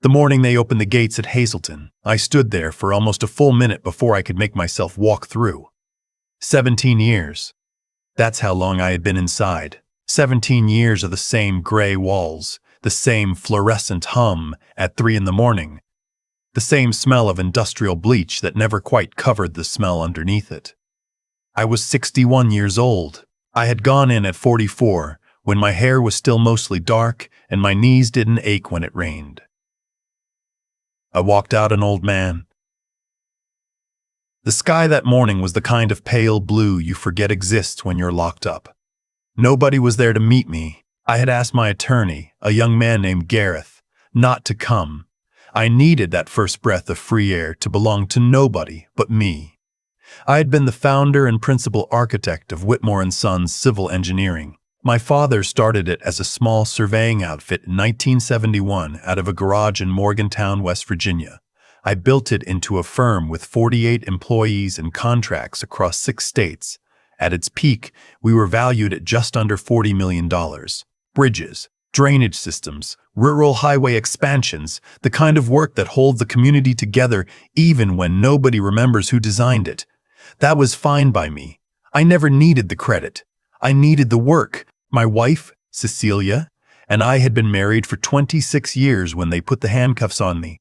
The morning they opened the gates at Hazleton, I stood there for almost a full minute before I could make myself walk through. 17 years. That's how long I had been inside. 17 years of the same gray walls, the same fluorescent hum at 3 in the morning, the same smell of industrial bleach that never quite covered the smell underneath it. I was 61 years old. I had gone in at 44, when my hair was still mostly dark and my knees didn't ache when it rained. I walked out an old man. The sky that morning was the kind of pale blue you forget exists when you're locked up. Nobody was there to meet me. I had asked my attorney, a young man named Gareth, not to come. I needed that first breath of free air to belong to nobody but me. I had been the founder and principal architect of Whitmore & Sons Civil Engineering. My father started it as a small surveying outfit in 1971 out of a garage in Morgantown, West Virginia. I built it into a firm with 48 employees and contracts across 6 states. At its peak, we were valued at just under $40 million. Bridges, drainage systems, rural highway expansions, the kind of work that holds the community together even when nobody remembers who designed it. That was fine by me. I never needed the credit. I needed the work. My wife, Cecilia, and I had been married for 26 years when they put the handcuffs on me.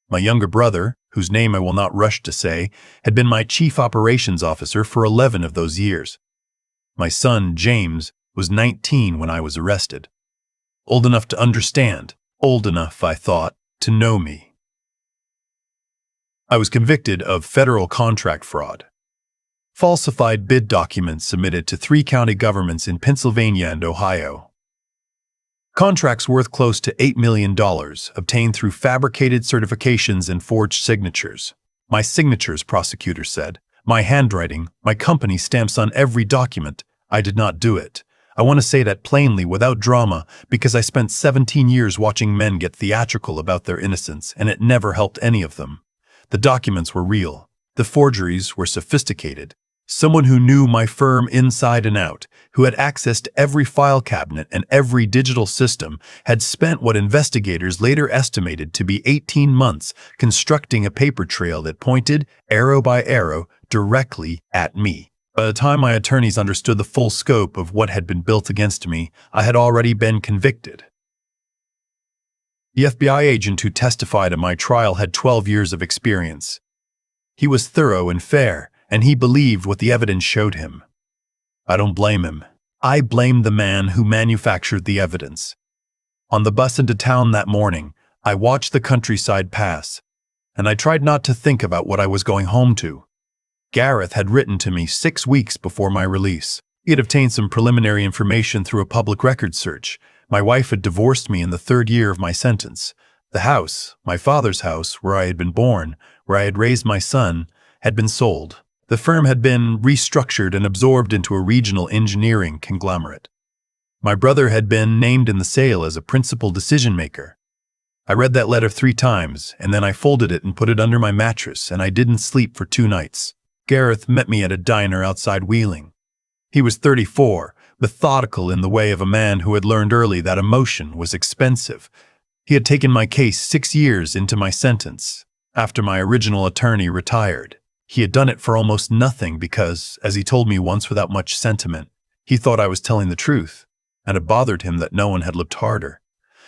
My younger brother, whose name I will not rush to say, had been my chief operations officer for 11 of those years. My son, James, was 19 when I was arrested. Old enough to understand, old enough, I thought, to know me. I was convicted of federal contract fraud. Falsified bid documents submitted to 3 county governments in Pennsylvania and Ohio. Contracts worth close to $8 million, obtained through fabricated certifications and forged signatures. My signatures, prosecutors said. My handwriting, my company stamps on every document. I did not do it. I want to say that plainly without drama because I spent 17 years watching men get theatrical about their innocence and it never helped any of them. The documents were real. The forgeries were sophisticated. Someone who knew my firm inside and out, who had access to every file cabinet and every digital system, had spent what investigators later estimated to be 18 months constructing a paper trail that pointed, arrow by arrow, directly at me. By the time my attorneys understood the full scope of what had been built against me, I had already been convicted. The FBI agent who testified at my trial had 12 years of experience. He was thorough and fair, and he believed what the evidence showed him. I don't blame him. I blame the man who manufactured the evidence. On the bus into town that morning, I watched the countryside pass, and I tried not to think about what I was going home to. Gareth had written to me 6 weeks before my release. He had obtained some preliminary information through a public records search. My wife had divorced me in the 3rd year of my sentence. The house, my father's house, where I had been born, where I had raised my son, had been sold. The firm had been restructured and absorbed into a regional engineering conglomerate. My brother had been named in the sale as a principal decision-maker. I read that letter 3 times, and then I folded it and put it under my mattress, and I didn't sleep for 2 nights. Gareth met me at a diner outside Wheeling. He was 34, methodical in the way of a man who had learned early that emotion was expensive. He had taken my case 6 years into my sentence, after my original attorney retired. He had done it for almost nothing because, as he told me once without much sentiment, he thought I was telling the truth, and it bothered him that no one had looked harder.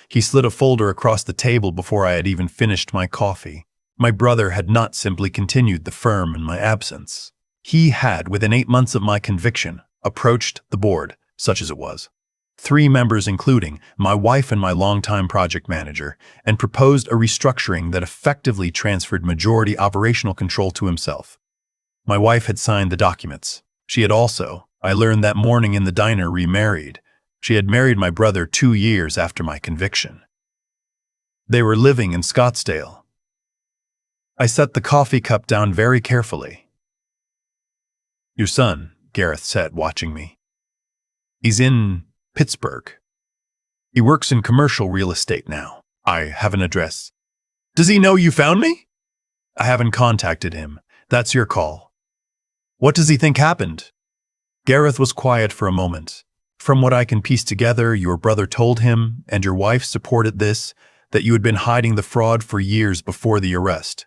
He slid a folder across the table before I had even finished my coffee. My brother had not simply continued the firm in my absence. He had, within 8 months of my conviction, approached the board, such as it was, 3 members including my wife and my longtime project manager, and proposed a restructuring that effectively transferred majority operational control to himself. My wife had signed the documents. She had also, I learned that morning in the diner, remarried. She had married my brother 2 years after my conviction. They were living in Scottsdale. I set the coffee cup down very carefully. "Your son," Gareth said, watching me. "He's in Pittsburgh. He works in commercial real estate now. I have an address." "Does he know you found me?" "I haven't contacted him. That's your call." "What does he think happened?" Gareth was quiet for a moment. "From what I can piece together, your brother told him, and your wife supported this, that you had been hiding the fraud for years before the arrest,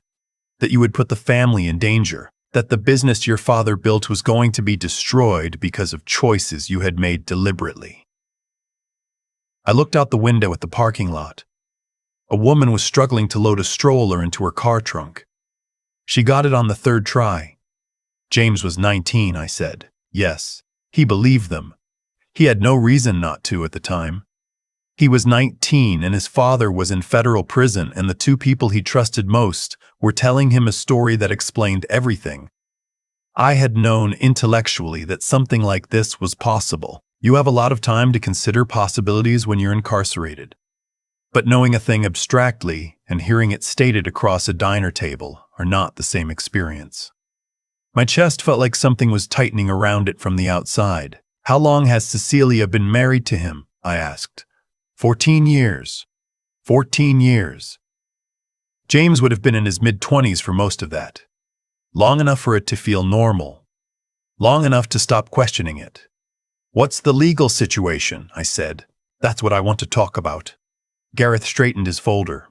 that you would put the family in danger, that the business your father built was going to be destroyed because of choices you had made deliberately. I looked out the window at the parking lot. A woman was struggling to load a stroller into her car trunk. She got it on the third try. James was 19, I said. Yes, he believed them. He had no reason not to at the time. He was 19 and his father was in federal prison, and the two people he trusted most were telling him a story that explained everything. I had known intellectually that something like this was possible. You have a lot of time to consider possibilities when you're incarcerated. But knowing a thing abstractly and hearing it stated across a diner table are not the same experience. My chest felt like something was tightening around it from the outside. How long has Cecilia been married to him? I asked. 14 years. 14 years. James would have been in his mid-20s for most of that. Long enough for it to feel normal. Long enough to stop questioning it. What's the legal situation? I said. That's what I want to talk about. Gareth straightened his folder.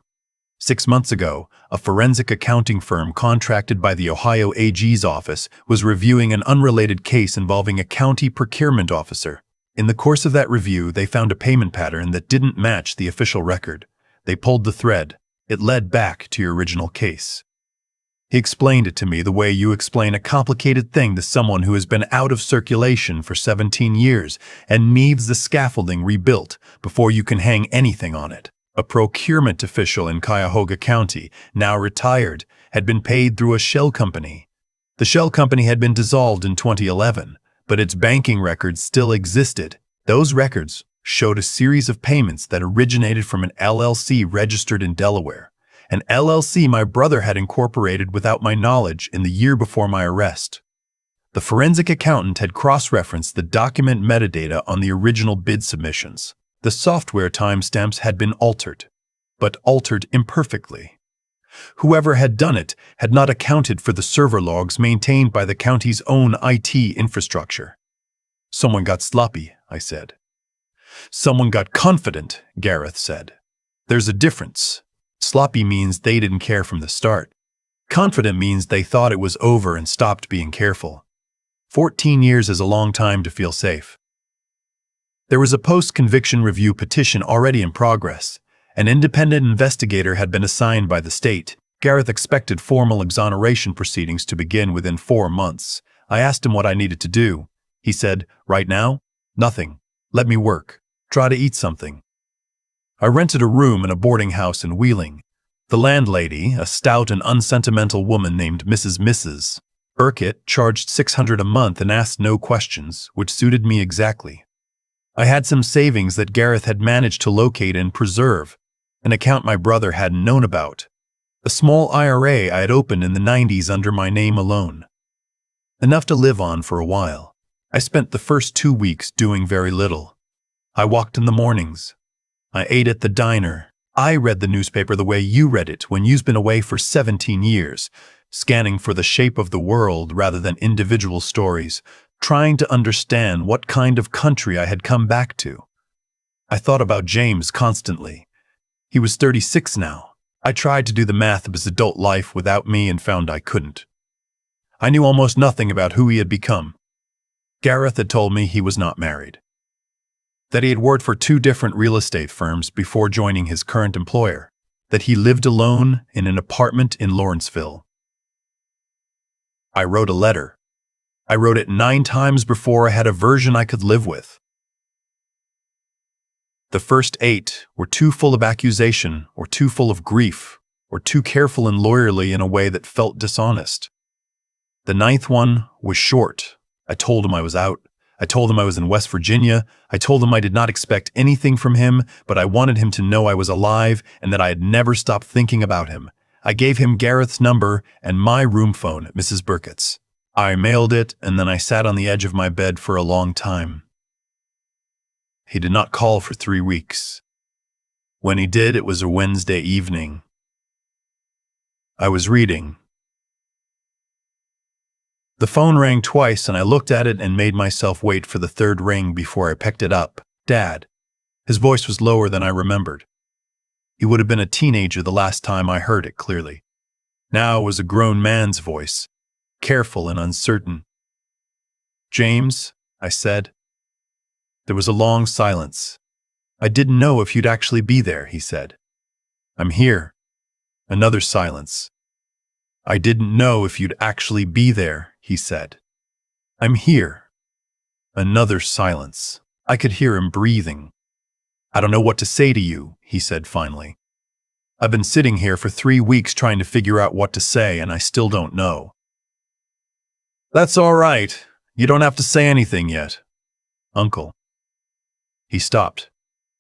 6 months ago, a forensic accounting firm contracted by the Ohio AG's office was reviewing an unrelated case involving a county procurement officer. In the course of that review, they found a payment pattern that didn't match the official record. They pulled the thread. It led back to your original case. He explained it to me the way you explain a complicated thing to someone who has been out of circulation for 17 years and needs the scaffolding rebuilt before you can hang anything on it. A procurement official in Cuyahoga County, now retired, had been paid through a shell company. The shell company had been dissolved in 2011, but its banking records still existed. Those records showed a series of payments that originated from an LLC registered in Delaware. An LLC my brother had incorporated without my knowledge in the year before my arrest. The forensic accountant had cross-referenced the document metadata on the original bid submissions. The software timestamps had been altered, but altered imperfectly. Whoever had done it had not accounted for the server logs maintained by the county's own IT infrastructure. Someone got sloppy, I said. Someone got confident, Gareth said. There's a difference. Sloppy means they didn't care from the start. Confident means they thought it was over and stopped being careful. 14 years is a long time to feel safe. There was a post-conviction review petition already in progress. An independent investigator had been assigned by the state. Gareth expected formal exoneration proceedings to begin within 4 months. I asked him what I needed to do. He said, "Right now? Nothing. Let me work. Try to eat something." I rented a room in a boarding house in Wheeling. The landlady, a stout and unsentimental woman named Mrs. Burkett, charged $600 a month and asked no questions, which suited me exactly. I had some savings that Gareth had managed to locate and preserve, an account my brother hadn't known about. A small IRA I had opened in the 90s under my name alone. Enough to live on for a while. I spent the first 2 weeks doing very little. I walked in the mornings. I ate at the diner. I read the newspaper the way you read it when you've been away for 17 years, scanning for the shape of the world rather than individual stories, trying to understand what kind of country I had come back to. I thought about James constantly. He was 36 now. I tried to do the math of his adult life without me and found I couldn't. I knew almost nothing about who he had become. Gareth had told me he was not married, that he had worked for 2 different real estate firms before joining his current employer, that he lived alone in an apartment in Lawrenceville. I wrote a letter. I wrote it 9 times before I had a version I could live with. The first 8 were too full of accusation, or too full of grief, or too careful and lawyerly in a way that felt dishonest. The 9th one was short. I told him I was out. I told him I was in West Virginia. I told him I did not expect anything from him, but I wanted him to know I was alive and that I had never stopped thinking about him. I gave him Gareth's number and my room phone at Mrs. Burkett's. I mailed it, and then I sat on the edge of my bed for a long time. He did not call for 3 weeks. When he did, it was a Wednesday evening. I was reading. The phone rang twice, and I looked at it and made myself wait for the 3rd ring before I picked it up. Dad. His voice was lower than I remembered. He would have been a teenager the last time I heard it clearly. Now it was a grown man's voice, careful and uncertain. "James," I said. There was a long silence. "I didn't know if you'd actually be there," he said. "I'm here." Another silence. "I didn't know if you'd actually be there," he said. "I'm here." Another silence. I could hear him breathing. "I don't know what to say to you," he said finally. "I've been sitting here for 3 weeks trying to figure out what to say, and I still don't know." "That's all right. You don't have to say anything yet, Uncle." He stopped.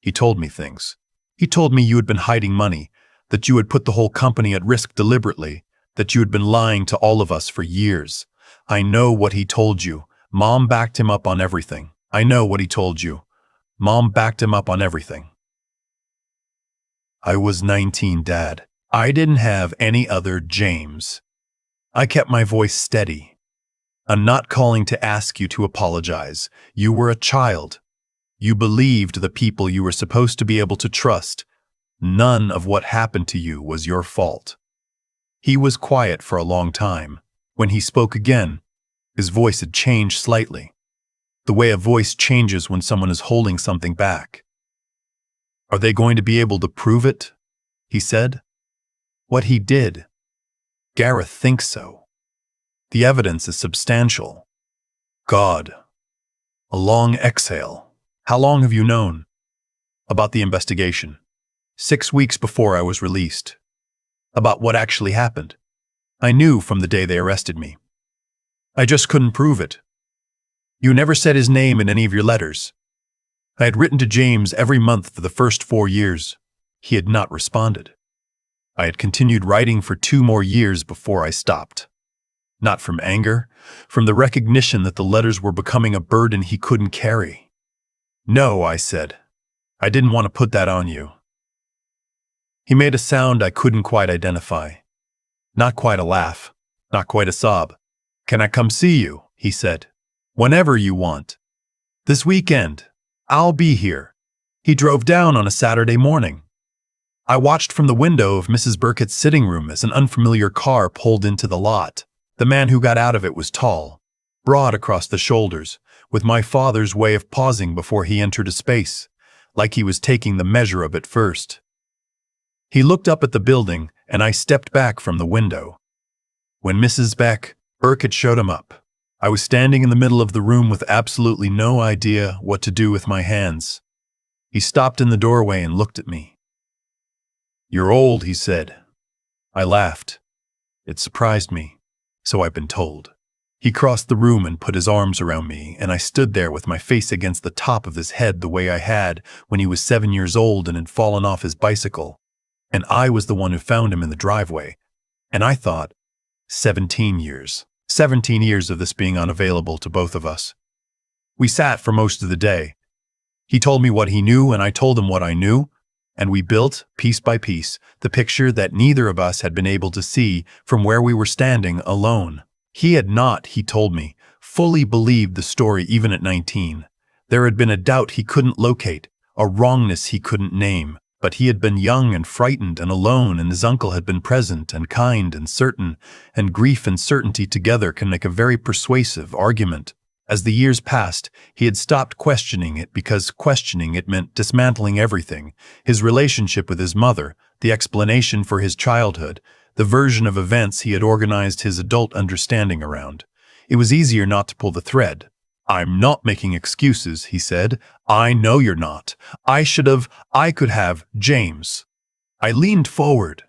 He told me things. He told me you had been hiding money, that you had put the whole company at risk deliberately, that you had been lying to all of us for years. "I know what he told you. Mom backed him up on everything. I know what he told you. Mom backed him up on everything." I was 19, Dad. I didn't have any other James. I kept my voice steady. "I'm not calling to ask you to apologize. You were a child. You believed the people you were supposed to be able to trust. None of what happened to you was your fault." He was quiet for a long time. When he spoke again, his voice had changed slightly. The way a voice changes when someone is holding something back. "Are they going to be able to prove it?" he said. "What he did?" "Gareth thinks so. The evidence is substantial." God. A long exhale. "How long have you known?" "About the investigation. 6 weeks before I was released." "About what actually happened?" "I knew from the day they arrested me. I just couldn't prove it." "You never said his name in any of your letters." "I had written to James every month for the first 4 years. He had not responded. I had continued writing for 2 more years before I stopped. Not from anger, from the recognition that the letters were becoming a burden he couldn't carry." "No," I said. "I didn't want to put that on you." He made a sound I couldn't quite identify. Not quite a laugh, not quite a sob. "Can I come see you?" he said. "Whenever you want. This weekend. I'll be here." He drove down on a Saturday morning. I watched from the window of Mrs. Burkett's sitting room as an unfamiliar car pulled into the lot. The man who got out of it was tall, broad across the shoulders, with my father's way of pausing before he entered a space, like he was taking the measure of it first. He looked up at the building, and I stepped back from the window. When Mrs. Burkett showed him up, I was standing in the middle of the room with absolutely no idea what to do with my hands. He stopped in the doorway and looked at me. "You're old," he said. I laughed. It surprised me, so I've been told. He crossed the room and put his arms around me, and I stood there with my face against the top of his head the way I had when he was 7 years old and had fallen off his bicycle. And I was the one who found him in the driveway. And I thought, 17 years. 17 years of this being unavailable to both of us. We sat for most of the day. He told me what he knew, and I told him what I knew, and we built, piece by piece, the picture that neither of us had been able to see from where we were standing alone. He had not, he told me, fully believed the story even at 19. There had been a doubt he couldn't locate, a wrongness he couldn't name, but he had been young and frightened and alone, and his uncle had been present and kind and certain, and grief and certainty together can make a very persuasive argument. As the years passed, he had stopped questioning it because questioning it meant dismantling everything, his relationship with his mother, the explanation for his childhood, the version of events he had organized his adult understanding around. It was easier not to pull the thread. "I'm not making excuses," he said. "I know you're not. I could have, James." I leaned forward.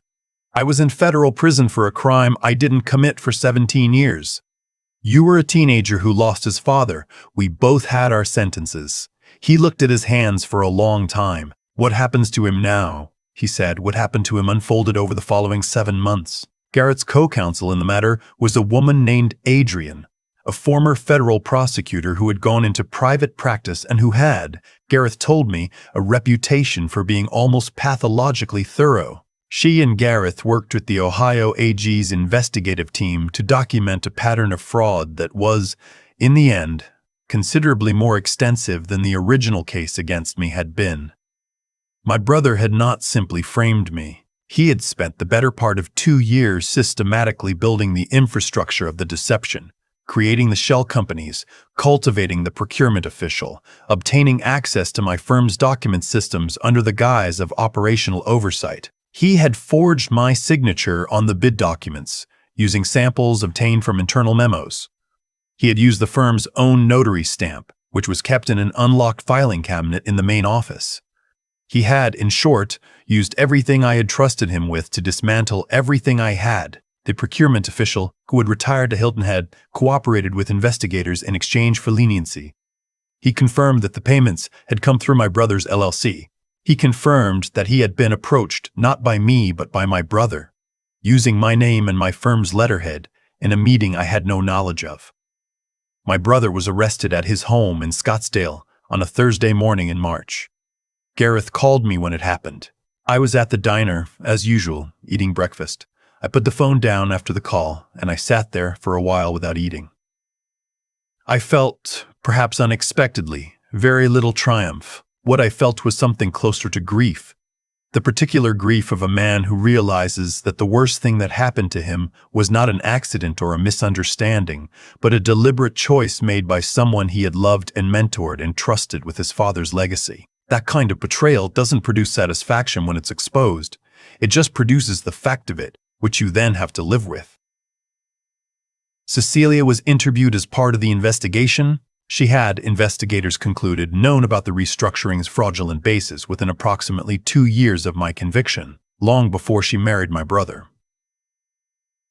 "I was in federal prison for a crime I didn't commit for 17 years. You were a teenager who lost his father. We both had our sentences." He looked at his hands for a long time. "What happens to him now?" he said. "What happened to him unfolded over the following 7 months. Garrett's co-counsel in the matter was a woman named Adrian, a former federal prosecutor who had gone into private practice and who had, Gareth told me, a reputation for being almost pathologically thorough. She and Gareth worked with the Ohio AG's investigative team to document a pattern of fraud that was, in the end, considerably more extensive than the original case against me had been. My brother had not simply framed me. He had spent the better part of 2 years systematically building the infrastructure of the deception, creating the shell companies, cultivating the procurement official, obtaining access to my firm's document systems under the guise of operational oversight. He had forged my signature on the bid documents, using samples obtained from internal memos. He had used the firm's own notary stamp, which was kept in an unlocked filing cabinet in the main office. He had, in short, used everything I had trusted him with to dismantle everything I had. The procurement official, who had retired to Hilton Head, cooperated with investigators in exchange for leniency. He confirmed that the payments had come through my brother's LLC. He confirmed that he had been approached not by me but by my brother, using my name and my firm's letterhead in a meeting I had no knowledge of. My brother was arrested at his home in Scottsdale on a Thursday morning in March. Gareth called me when it happened. I was at the diner, as usual, eating breakfast. I put the phone down after the call, and I sat there for a while without eating. I felt, perhaps unexpectedly, very little triumph. What I felt was something closer to grief. The particular grief of a man who realizes that the worst thing that happened to him was not an accident or a misunderstanding, but a deliberate choice made by someone he had loved and mentored and trusted with his father's legacy. That kind of betrayal doesn't produce satisfaction when it's exposed. It just produces the fact of it, which you then have to live with. Cecilia was interviewed as part of the investigation. She had, investigators concluded, known about the restructuring's fraudulent basis within approximately 2 years of my conviction, long before she married my brother.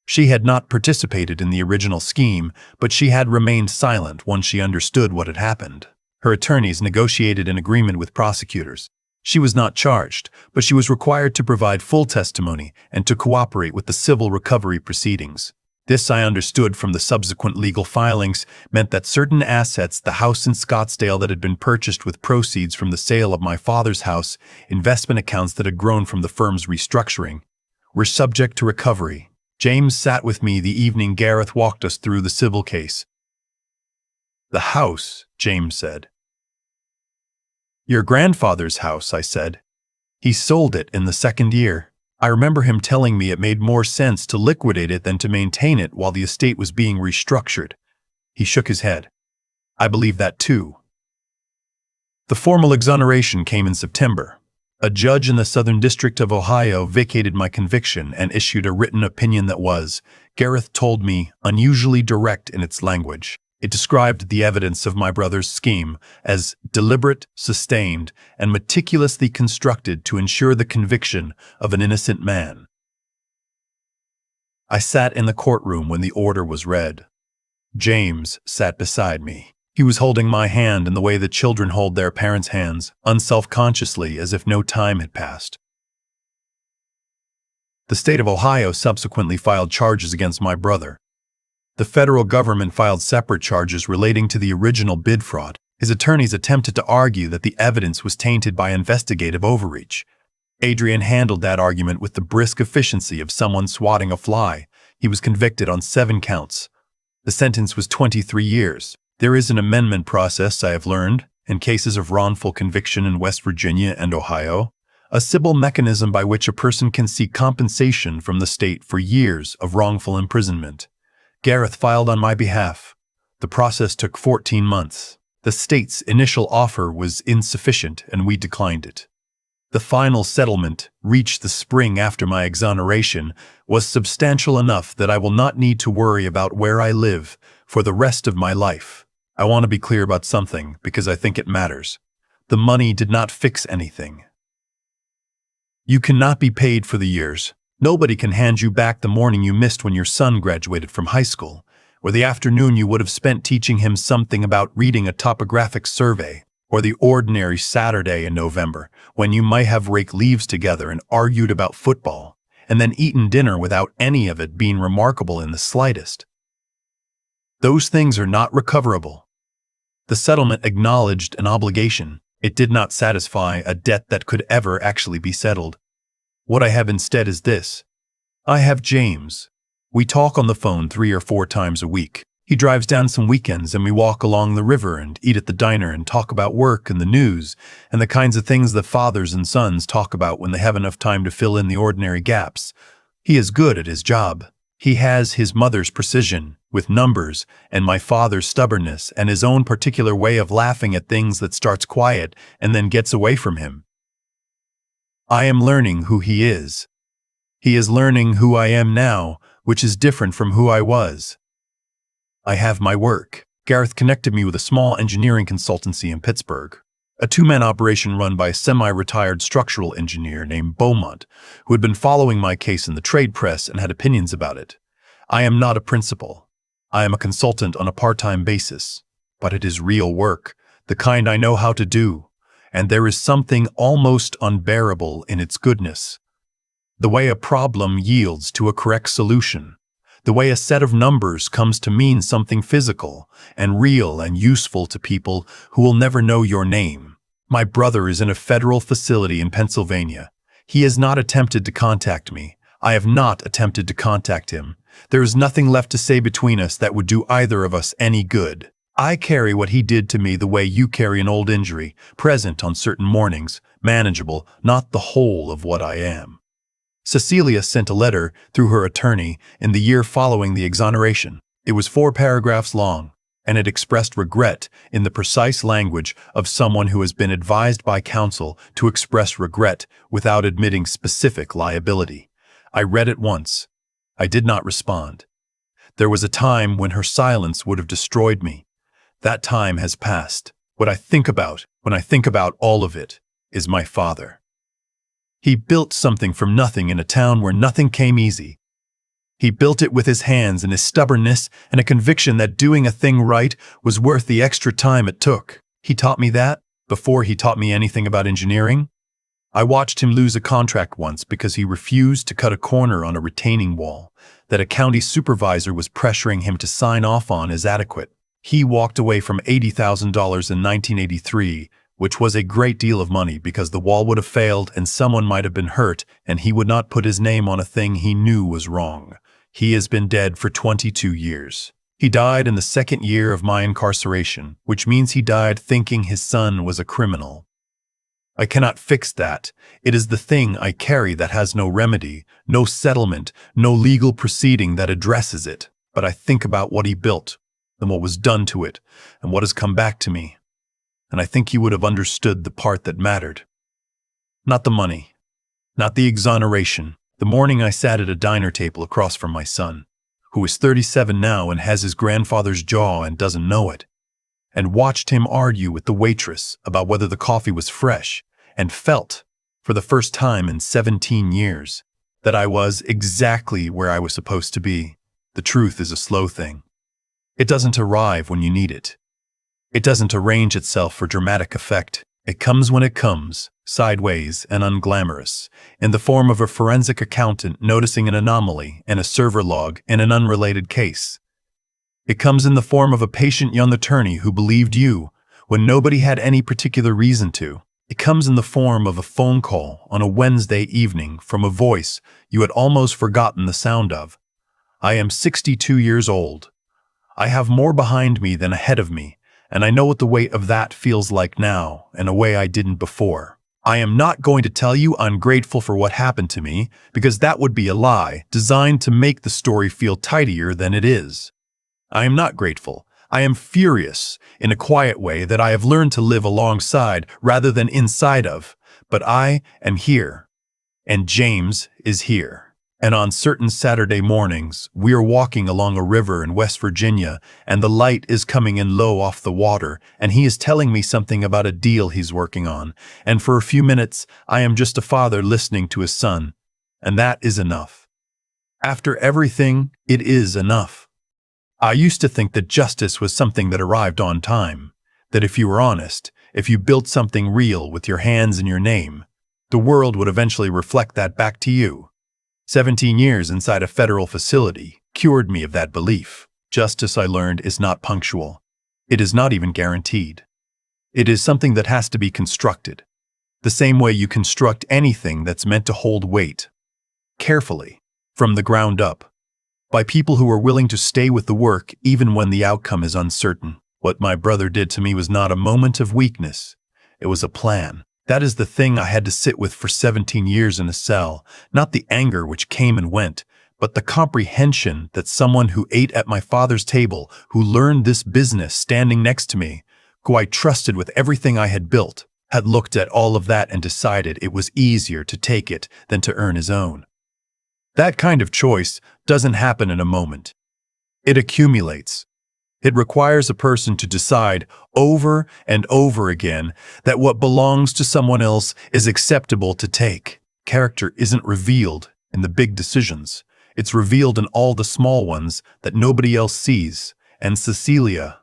She had not participated in the original scheme, but she had remained silent once she understood what had happened. Her attorneys negotiated an agreement with prosecutors. She was not charged, but she was required to provide full testimony and to cooperate with the civil recovery proceedings. This, I understood from the subsequent legal filings, meant that certain assets, the house in Scottsdale that had been purchased with proceeds from the sale of my father's house, investment accounts that had grown from the firm's restructuring, were subject to recovery. James sat with me the evening Gareth walked us through the civil case. "The house," James said. "Your grandfather's house," I said. "He sold it in the 2nd year. I remember him telling me it made more sense to liquidate it than to maintain it while the estate was being restructured." He shook his head. "I believe that too." The formal exoneration came in September. A judge in the Southern District of Ohio vacated my conviction and issued a written opinion that was, Gareth told me, unusually direct in its language. It described the evidence of my brother's scheme as deliberate, sustained, and meticulously constructed to ensure the conviction of an innocent man. I sat in the courtroom when the order was read. James sat beside me. He was holding my hand in the way that children hold their parents' hands, unselfconsciously, as if no time had passed. The state of Ohio subsequently filed charges against my brother. The federal government filed separate charges relating to the original bid fraud. His attorneys attempted to argue that the evidence was tainted by investigative overreach. Adrian handled that argument with the brisk efficiency of someone swatting a fly. He was convicted on 7 counts. The sentence was 23 years. There is an amendment process, I have learned, in cases of wrongful conviction in West Virginia and Ohio, a civil mechanism by which a person can seek compensation from the state for years of wrongful imprisonment. Gareth filed on my behalf. The process took 14 months. The state's initial offer was insufficient, and we declined it. The final settlement, reached the spring after my exoneration, was substantial enough that I will not need to worry about where I live for the rest of my life. I want to be clear about something, because I think it matters. The money did not fix anything. You cannot be paid for the years. Nobody can hand you back the morning you missed when your son graduated from high school, or the afternoon you would have spent teaching him something about reading a topographic survey, or the ordinary Saturday in November when you might have raked leaves together and argued about football, and then eaten dinner without any of it being remarkable in the slightest. Those things are not recoverable. The settlement acknowledged an obligation. It did not satisfy a debt that could ever actually be settled. What I have instead is this. I have James. We talk on the phone 3 or 4 times a week. He drives down some weekends and we walk along the river and eat at the diner and talk about work and the news and the kinds of things that fathers and sons talk about when they have enough time to fill in the ordinary gaps. He is good at his job. He has his mother's precision with numbers and my father's stubbornness and his own particular way of laughing at things that starts quiet and then gets away from him. I am learning who he is. He is learning who I am now, which is different from who I was. I have my work. Gareth connected me with a small engineering consultancy in Pittsburgh, a two-man operation run by a semi-retired structural engineer named Beaumont, who had been following my case in the trade press and had opinions about it. I am not a principal. I am a consultant on a part-time basis, but it is real work, the kind I know how to do, and there is something almost unbearable in its goodness. The way a problem yields to a correct solution. The way a set of numbers comes to mean something physical and real and useful to people who will never know your name. My brother is in a federal facility in Pennsylvania. He has not attempted to contact me. I have not attempted to contact him. There is nothing left to say between us that would do either of us any good. I carry what he did to me the way you carry an old injury, present on certain mornings, manageable, not the whole of what I am. Cecilia sent a letter through her attorney in the year following the exoneration. It was 4 paragraphs long, and it expressed regret in the precise language of someone who has been advised by counsel to express regret without admitting specific liability. I read it once. I did not respond. There was a time when her silence would have destroyed me. That time has passed. What I think about, when I think about all of it, is my father. He built something from nothing in a town where nothing came easy. He built it with his hands and his stubbornness and a conviction that doing a thing right was worth the extra time it took. He taught me that before he taught me anything about engineering. I watched him lose a contract once because he refused to cut a corner on a retaining wall that a county supervisor was pressuring him to sign off on as adequate. He walked away from $80,000 in 1983, which was a great deal of money because the wall would have failed and someone might have been hurt, and he would not put his name on a thing he knew was wrong. He has been dead for 22 years. He died in the 2nd year of my incarceration, which means he died thinking his son was a criminal. I cannot fix that. It is the thing I carry that has no remedy, no settlement, no legal proceeding that addresses it. But I think about what he built, and what was done to it, and what has come back to me. And I think he would have understood the part that mattered. Not the money, not the exoneration. The morning I sat at a diner table across from my son, who is 37 now and has his grandfather's jaw and doesn't know it, and watched him argue with the waitress about whether the coffee was fresh, and felt, for the first time in 17 years, that I was exactly where I was supposed to be. The truth is a slow thing. It doesn't arrive when you need it. It doesn't arrange itself for dramatic effect. It comes when it comes, sideways and unglamorous, in the form of a forensic accountant noticing an anomaly in a server log in an unrelated case. It comes in the form of a patient young attorney who believed you when nobody had any particular reason to. It comes in the form of a phone call on a Wednesday evening from a voice you had almost forgotten the sound of. I am 62 years old. I have more behind me than ahead of me, and I know what the weight of that feels like now in a way I didn't before. I am not going to tell you I'm grateful for what happened to me, because that would be a lie designed to make the story feel tidier than it is. I am not grateful. I am furious in a quiet way that I have learned to live alongside rather than inside of. But I am here, and James is here. And on certain Saturday mornings, we are walking along a river in West Virginia, and the light is coming in low off the water, and he is telling me something about a deal he's working on. And for a few minutes, I am just a father listening to his son. And that is enough. After everything, it is enough. I used to think that justice was something that arrived on time, that if you were honest, if you built something real with your hands and your name, the world would eventually reflect that back to you. 17 years inside a federal facility cured me of that belief. Justice, I learned, is not punctual. It is not even guaranteed. It is something that has to be constructed, the same way you construct anything that's meant to hold weight, carefully, from the ground up. by people who are willing to stay with the work even when the outcome is uncertain. What my brother did to me was not a moment of weakness. It was a plan. That is the thing I had to sit with for 17 years in a cell, not the anger which came and went, but the comprehension that someone who ate at my father's table, who learned this business standing next to me, who I trusted with everything I had built, had looked at all of that and decided it was easier to take it than to earn his own. That kind of choice doesn't happen in a moment. It accumulates. It requires a person to decide over and over again that what belongs to someone else is acceptable to take. Character isn't revealed in the big decisions. It's revealed in all the small ones that nobody else sees. And Cecilia,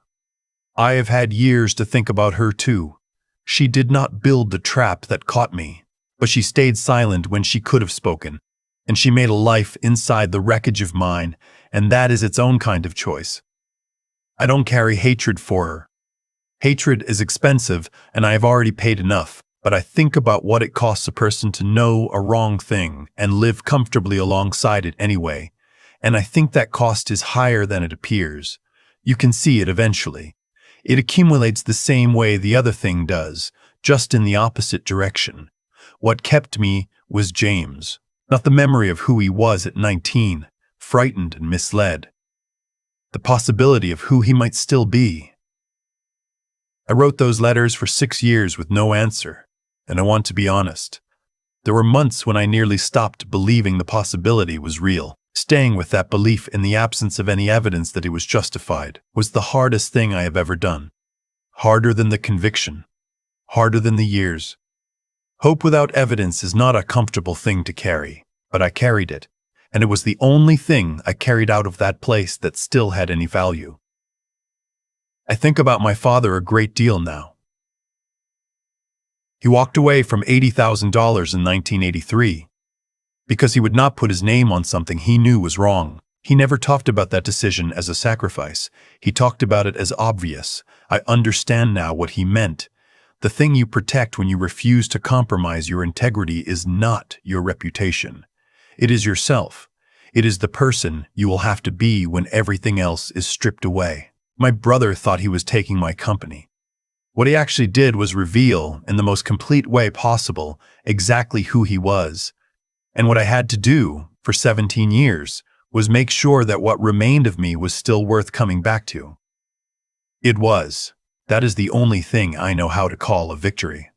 I have had years to think about her too. She did not build the trap that caught me, but she stayed silent when she could have spoken. And she made a life inside the wreckage of mine, and that is its own kind of choice. I don't carry hatred for her. Hatred is expensive, and I have already paid enough, but I think about what it costs a person to know a wrong thing and live comfortably alongside it anyway, and I think that cost is higher than it appears. You can see it eventually. It accumulates the same way the other thing does, just in the opposite direction. What kept me was James. Not the memory of who he was at 19, frightened and misled. The possibility of who he might still be. I wrote those letters for 6 years with no answer, and I want to be honest. There were months when I nearly stopped believing the possibility was real. Staying with that belief in the absence of any evidence that it was justified was the hardest thing I have ever done. Harder than the conviction. Harder than the years. Hope without evidence is not a comfortable thing to carry, but I carried it, and it was the only thing I carried out of that place that still had any value. I think about my father a great deal now. He walked away from $80,000 in 1983 because he would not put his name on something he knew was wrong. He never talked about that decision as a sacrifice. He talked about it as obvious. I understand now what he meant. The thing you protect when you refuse to compromise your integrity is not your reputation. It is yourself. It is the person you will have to be when everything else is stripped away. My brother thought he was taking my company. What he actually did was reveal, in the most complete way possible, exactly who he was. And what I had to do, for 17 years, was make sure that what remained of me was still worth coming back to. It was. That is the only thing I know how to call a victory.